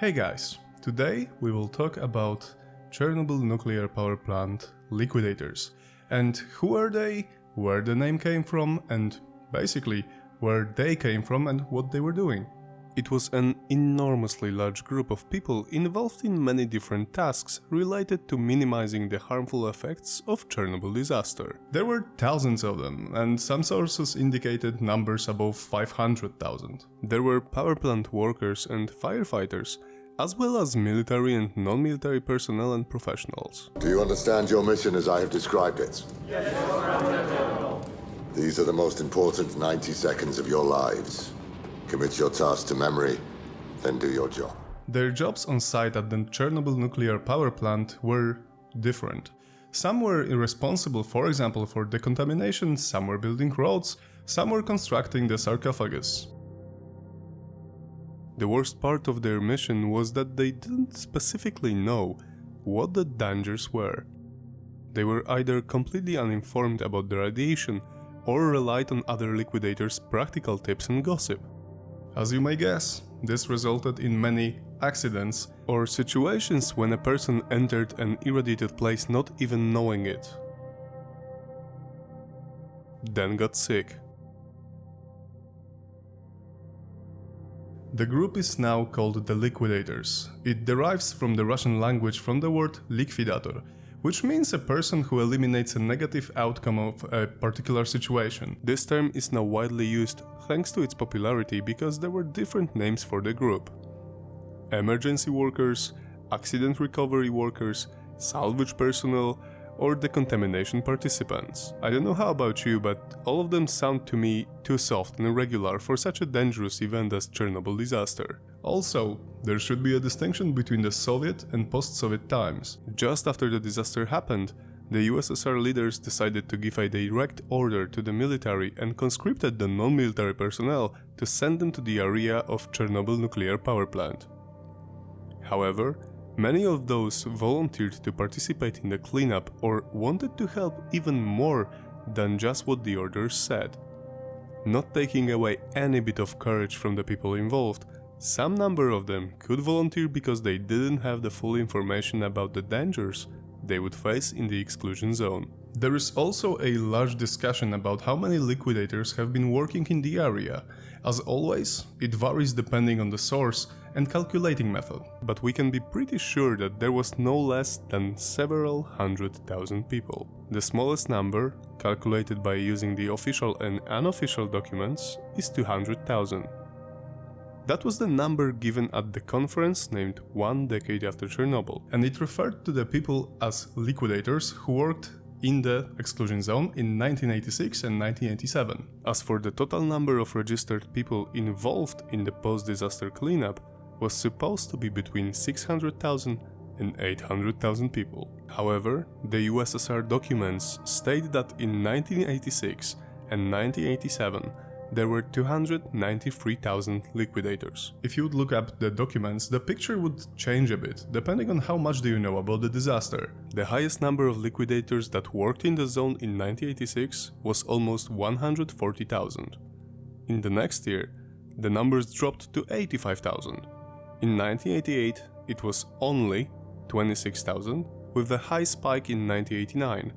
Hey guys, today we will talk about Chernobyl nuclear power plant liquidators and who are they, where the name came from and basically where they came from and what they were doing. It was an enormously large group of people involved in many different tasks related to minimizing the harmful effects of Chernobyl disaster. There were thousands of them, and some sources indicated numbers above 500,000. There were power plant workers and firefighters, as well as military and non-military personnel and professionals. Do you understand your mission as I have described it? Yes, General. These are the most important 90 seconds of your lives. Commit your task to memory, then do your job. Their jobs on site at the Chernobyl nuclear power plant were different. Some were responsible, for example, for decontamination, some were building roads, some were constructing the sarcophagus. The worst part of their mission was that they didn't specifically know what the dangers were. They were either completely uninformed about the radiation or relied on other liquidators' practical tips and gossip. As you may guess, this resulted in many accidents or situations when a person entered an irradiated place not even knowing it, then got sick. The group is now called the Liquidators. It derives from the Russian language from the word likvidator, which means a person who eliminates a negative outcome of a particular situation. This term is now widely used thanks to its popularity because there were different names for the group. Emergency workers, accident recovery workers, salvage personnel, or decontamination participants. I don't know how about you, but all of them sound to me too soft and irregular for such a dangerous event as Chernobyl disaster. Also, there should be a distinction between the Soviet and post-Soviet times. Just after the disaster happened, the USSR leaders decided to give a direct order to the military and conscripted the non-military personnel to send them to the area of Chernobyl nuclear power plant. However, many of those volunteered to participate in the cleanup or wanted to help even more than just what the orders said. Not taking away any bit of courage from the people involved, some number of them could volunteer because they didn't have the full information about the dangers they would face in the exclusion zone. There is also a large discussion about how many liquidators have been working in the area. As always, it varies depending on the source and calculating method, but we can be pretty sure that there was no less than several 100,000 people. The smallest number, calculated by using the official and unofficial documents, is 200,000. That was the number given at the conference named One Decade After Chernobyl, and it referred to the people as liquidators who worked in the exclusion zone in 1986 and 1987. As for the total number of registered people involved in the post-disaster cleanup, was supposed to be between 600,000 and 800,000 people. However, the USSR documents state that in 1986 and 1987 there were 293,000 liquidators. If you would look up the documents, the picture would change a bit, depending on how much do you know about the disaster. The highest number of liquidators that worked in the zone in 1986 was almost 140,000. In the next year, the numbers dropped to 85,000. In 1988, it was only 26,000, with a high spike in 1989,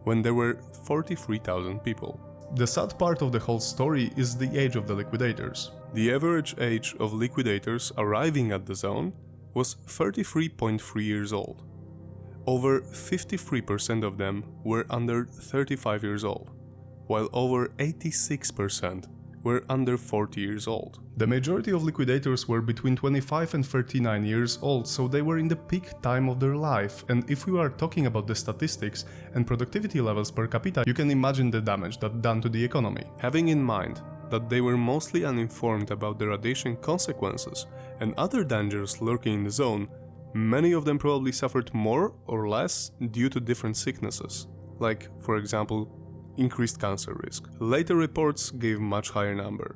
when there were 43,000 people. The sad part of the whole story is the age of the liquidators. The average age of liquidators arriving at the zone was 33.3 years old. Over 53% of them were under 35 years old, while over 86% were under 40 years old. The majority of liquidators were between 25 and 39 years old, so they were in the peak time of their life, and if we are talking about the statistics and productivity levels per capita, you can imagine the damage that done to the economy. Having in mind that they were mostly uninformed about the radiation consequences and other dangers lurking in the zone, many of them probably suffered more or less due to different sicknesses, like, for example, increased cancer risk. Later reports gave much higher number.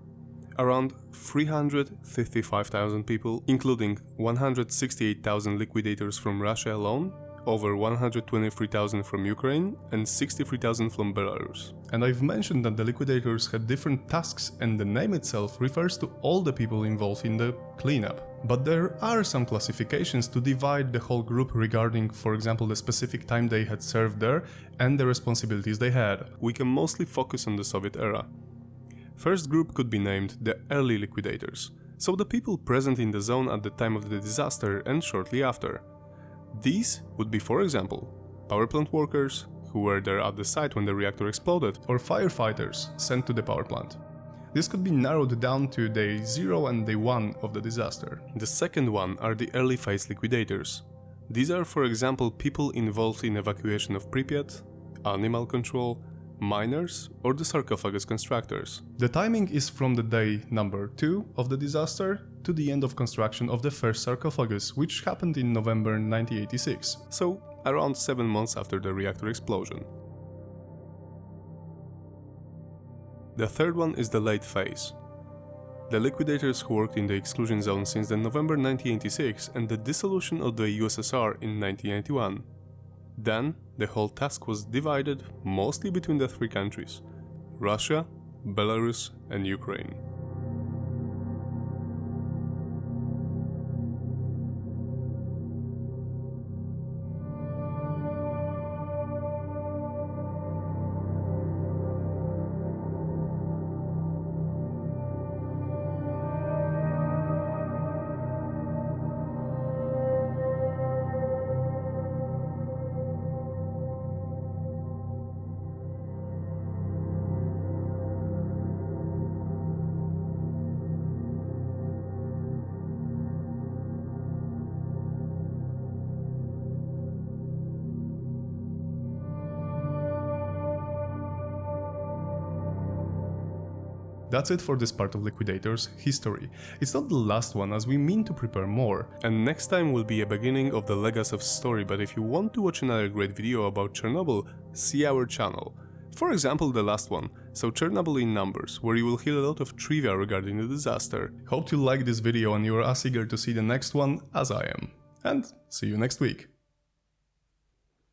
Around 355,000 people, including 168,000 liquidators from Russia alone, over 123,000 from Ukraine and 63,000 from Belarus. And I've mentioned that the liquidators had different tasks, and the name itself refers to all the people involved in the cleanup. But there are some classifications to divide the whole group regarding, for example, the specific time they had served there and the responsibilities they had. We can mostly focus on the Soviet era. First group could be named the early liquidators, so the people present in the zone at the time of the disaster and shortly after. These would be, for example, power plant workers who were there at the site when the reactor exploded, or firefighters sent to the power plant. This could be narrowed down to day 0 and day 1 of the disaster. The second one are the early phase liquidators. These are, for example, people involved in evacuation of Pripyat, animal control, miners, or the sarcophagus constructors. The timing is from the day number 2 of the disaster to the end of construction of the first sarcophagus, which happened in November 1986, so around 7 months after the reactor explosion. The third one is the late phase. The liquidators who worked in the exclusion zone since the November 1986 and the dissolution of the USSR in 1991. Then, the whole task was divided mostly between the three countries: Russia, Belarus, and Ukraine. That's it for this part of Liquidators history. It's not the last one, as we mean to prepare more. And next time will be a beginning of the Legasov story, but if you want to watch another great video about Chernobyl, see our channel. For example, the last one, so Chernobyl in numbers, where you will hear a lot of trivia regarding the disaster. Hope you like this video and you are as eager to see the next one as I am. And see you next week.